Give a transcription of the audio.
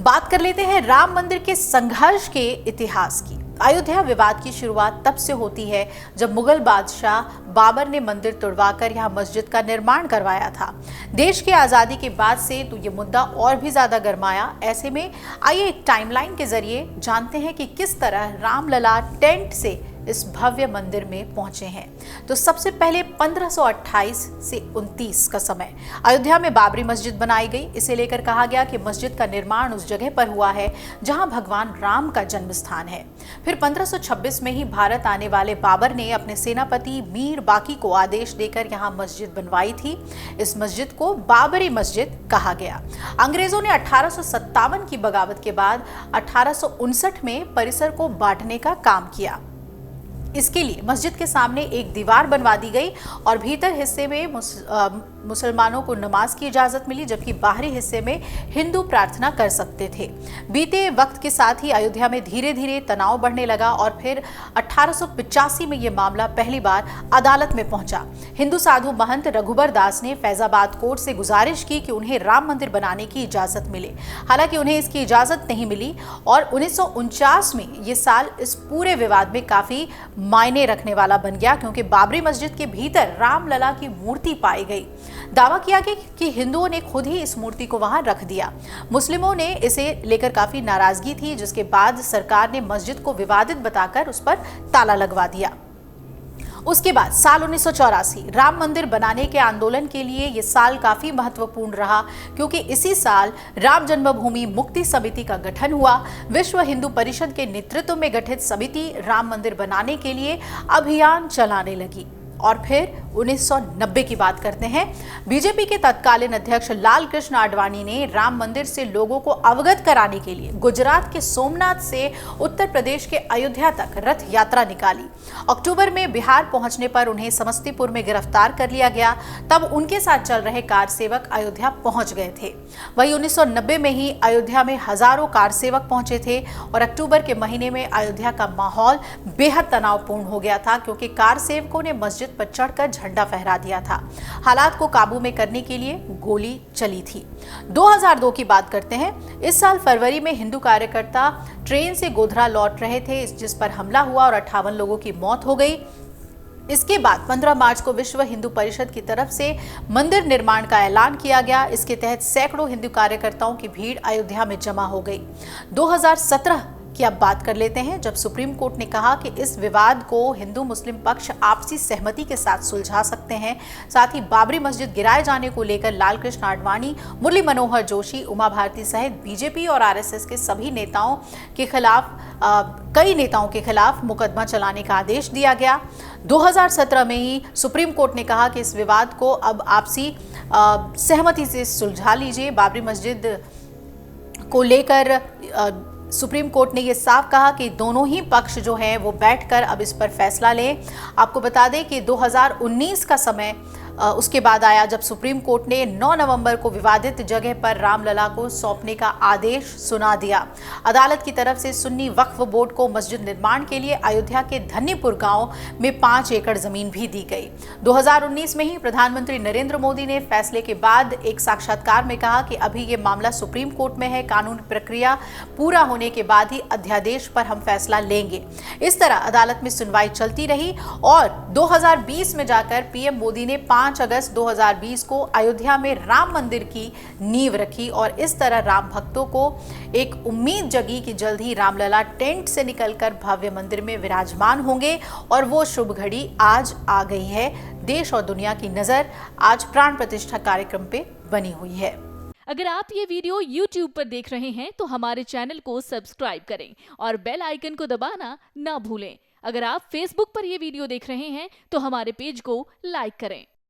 बात कर लेते हैं राम मंदिर के संघर्ष के इतिहास की। अयोध्या विवाद की शुरुआत तब से होती है जब मुगल बादशाह बाबर ने मंदिर तुड़वाकर यहां मस्जिद का निर्माण करवाया था। देश की आजादी के बाद से तो ये मुद्दा और भी ज्यादा गरमाया। ऐसे में आइए एक टाइमलाइन के जरिए जानते हैं कि किस तरह रामलला टेंट से इस भव्य मंदिर में पहुंचे हैं। तो सबसे पहले 1528 से 29 का समय अयोध्या में बाबरी मस्जिद बनाई गई। इसे लेकर कहा गया कि मस्जिद का निर्माण उस जगह पर हुआ है जहां भगवान राम का जन्म स्थान है। फिर 1526 में ही भारत आने वाले बाबर ने अपने सेनापति मीर बाकी को आदेश देकर यहां मस्जिद बनवाई थी। इस मस्जिद को बाबरी मस्जिद कहा गया। अंग्रेजों ने 1857 की बगावत के बाद 1859 में परिसर को बांटने का काम किया। इसके लिए मस्जिद के सामने एक दीवार बनवा दी गई और भीतर हिस्से में मुसलमानों को नमाज की इजाजत मिली, जबकि बाहरी हिस्से में हिंदू प्रार्थना कर सकते थे। बीते वक्त के साथ ही अयोध्या में धीरे धीरे तनाव बढ़ने लगा और फिर 1885 में यह मामला पहली बार अदालत में पहुंचा। हिंदू साधु महंत रघुबर दास ने फैजाबाद कोर्ट से गुजारिश की कि उन्हें राम मंदिर बनाने की इजाजत मिले। हालांकि उन्हें इसकी इजाजत नहीं मिली और 1949 में ये साल इस पूरे विवाद में काफी मायने रखने वाला बन गया, क्योंकि बाबरी मस्जिद के भीतर रामलला की मूर्ति पाई गई। दावा किया गया कि हिंदुओं ने खुद ही इस मूर्ति को वहां रख दिया। मुस्लिमों ने इसे लेकर काफी नाराजगी थी, जिसके बाद सरकार ने मस्जिद को विवादित बताकर उस पर ताला लगवा दिया। उसके बाद साल 1984 राम मंदिर बनाने के आंदोलन के लिए यह साल काफी महत्वपूर्ण रहा, क्योंकि इसी साल राम जन्मभूमि मुक्ति समिति का गठन हुआ। विश्व हिंदू परिषद के नेतृत्व में गठित समिति राम मंदिर बनाने के लिए अभियान चलाने लगी। और फिर 1990 की बात करते हैं। बीजेपी के तत्कालीन अध्यक्ष लाल कृष्ण आडवाणी ने राम मंदिर से लोगों को अवगत कराने के लिए गुजरात के सोमनाथ से उत्तर प्रदेश के अयोध्या तक रथ यात्रा निकाली। अक्टूबर में बिहार पहुंचने पर उन्हें समस्तीपुर में गिरफ्तार कर लिया गया। तब उनके साथ चल रहे कार सेवक अयोध्या पहुंच गए थे। वहीं 1990 में ही अयोध्या में हजारों कार सेवक पहुंचे थे और अक्टूबर के महीने में अयोध्या का माहौल बेहद तनावपूर्ण हो गया था, क्योंकि कार सेवकों ने मस्जिद पर चढ़कर झंडा फहरा दिया था। हालात को काबू में करने के लिए गोली चली थी। 2002 की बात करते हैं। इस साल फरवरी में हिंदू कार्यकर्ता ट्रेन से गोधरा लौट रहे थे, जिस पर हमला हुआ और 58 लोगों की मौत हो गई। इसके बाद 15 मार्च को विश्व हिंदू परिषद की तरफ से मंदिर निर्माण का ऐलान किया गया। इसके तहत सैकड़ों हिंदू कार्यकर्ताओं की भीड़ अयोध्या में जमा हो गई। 2017 की अब बात कर लेते हैं, जब सुप्रीम कोर्ट ने कहा कि इस विवाद को हिंदू मुस्लिम पक्ष आपसी सहमति के साथ सुलझा सकते हैं। साथ ही बाबरी मस्जिद गिराए जाने को लेकर लाल कृष्ण आडवाणी, मुरली मनोहर जोशी, उमा भारती सहित बीजेपी और आरएसएस के सभी नेताओं के खिलाफ कई नेताओं के खिलाफ मुकदमा चलाने का आदेश दिया गया। 2017 में ही सुप्रीम कोर्ट ने कहा कि इस विवाद को अब आपसी सहमति से सुलझा लीजिए। बाबरी मस्जिद को लेकर सुप्रीम कोर्ट ने यह साफ कहा कि दोनों ही पक्ष जो हैं वो बैठकर अब इस पर फैसला लें। आपको बता दें कि 2019 का समय उसके बाद आया, जब सुप्रीम कोर्ट ने 9 नवंबर को विवादित जगह पर रामलला को सौंपने का आदेश सुना दिया। अदालत की तरफ से सुन्नी वक्फ बोर्ड को मस्जिद निर्माण के लिए अयोध्या के धन्नीपुर गांव में 5 एकड़ जमीन भी दी गई। 2019 में ही प्रधानमंत्री नरेंद्र मोदी ने फैसले के बाद एक साक्षात्कार में कहा कि अभी ये मामला सुप्रीम कोर्ट में है, कानून प्रक्रिया पूरा होने के बाद ही अध्यादेश पर हम फैसला लेंगे। इस तरह अदालत में सुनवाई चलती रही और 2020 में जाकर पीएम मोदी ने 5 अगस्त 2020 को अयोध्या में राम मंदिर की नींव रखी और इस तरह राम भक्तों को एक उम्मीद जगी कि जल्द ही रामलला टेंट से निकलकर भव्य मंदिर में विराजमान होंगे और वो शुभ घड़ी आज आ गई है। देश और दुनिया की नजर आज प्राण प्रतिष्ठा कार्यक्रम पे बनी हुई है। अगर आप ये वीडियो YouTube पर देख रहे हैं तो हमारे चैनल को सब्सक्राइब करें और बेल आइकन को दबाना ना भूलें। अगर आप Facebook पर ये वीडियो देख रहे हैं तो हमारे पेज को लाइक करें।